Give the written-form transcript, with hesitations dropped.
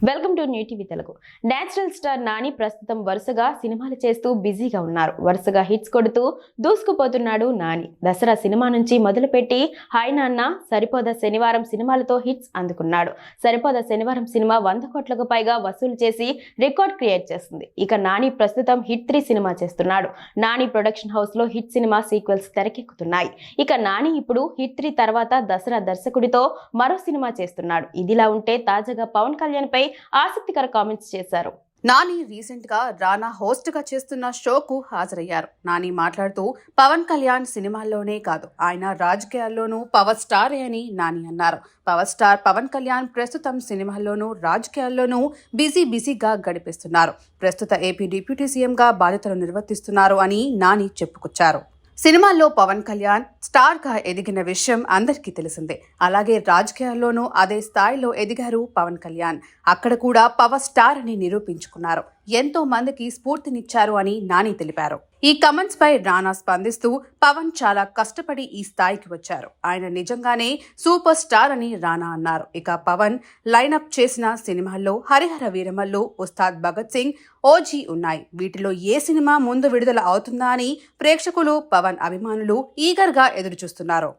Welcome to new TV Telugu. Natural star Nani ప్రస్తుతం వరుసగా సినిమాలు చేస్తూ బిజీగా ఉన్నారు. వరుసగా హిట్స్ కొడుతూ దూసుకుపోతున్నాడు నాని. దసరా సినిమా నుంచి మొదలుపెట్టి హాయ్ నాన్న, సరిపోదా శనివారం సినిమాలతో హిట్స్ అందుకున్నాడు. సరిపోదా శనివారం సినిమా 100 కోట్లకు పైగా వసూలు చేసి రికార్డ్ క్రియేట్ చేస్తుంది. ఇక నాని ప్రస్తుతం హిట్ 3 సినిమా చేస్తున్నాడు. నాని ప్రొడక్షన్ హౌస్ లో హిట్ సినిమా సీక్వెల్స్ తెరకెక్కుతున్నాయి. ఇక నాని ఇప్పుడు హిట్ 3 తర్వాత దసరా దర్శకుడితో మరో సినిమా చేస్తున్నాడు. ఇదిలా ఉంటే తాజాగా పవన్ కళ్యాణ్ పై ఆసక్తికర కామెంట్స్ చేశారు. నాని రీసెంట్ గా రానా హోస్ట్ గా చేస్తున్న షోకు హాజరయ్యారు. నాని మాట్లాడుతూ పవన్ కళ్యాణ్ సినిమాల్లోనే కాదు, ఆయన రాజకీయాల్లోనూ పవర్ స్టారే అని నాని అన్నారు. పవర్ స్టార్ పవన్ కళ్యాణ్ ప్రస్తుతం సినిమాల్లోనూ రాజకీయాల్లోనూ బిజీగా గడిపిస్తున్నారు. ప్రస్తుత ఏపీ డిప్యూటీ సీఎం గా బాధ్యతలు నిర్వర్తిస్తున్నారు అని నాని చెప్పుకొచ్చారు. సినిమాల్లో పవన్ కళ్యాణ్ స్టార్ గా ఎదిగిన విషయం అందరికీ తెలిసిందే. అలాగే రాజకీయాల్లోనూ అదే స్థాయిలో ఎదిగారు పవన్ కళ్యాణ్. అక్కడ కూడా పవర్ స్టార్ అని నిరూపించుకున్నారు. ఎంతో మందికి స్ఫూర్తినిచ్చారు అని నాని తెలిపారు. ఈ కమెంట్స్ పై రానా స్పందిస్తూ పవన్ చాలా కష్టపడి ఈ స్థాయికి వచ్చారు. ఆయన నిజంగానే సూపర్ స్టార్ అని రానా అన్నారు. ఇక పవన్ లైనప్ చేసిన సినిమాల్లో హరిహర వీరమల్లు, ఉస్తాద్ భగత్ సింగ్, ఓజీ ఉన్నాయి. వీటిలో ఏ సినిమా ముందు విడుదల అవుతుందా అని ప్రేక్షకులు, పవన్ అభిమానులు ఈగర్ గా ఎదురుచూస్తున్నారు.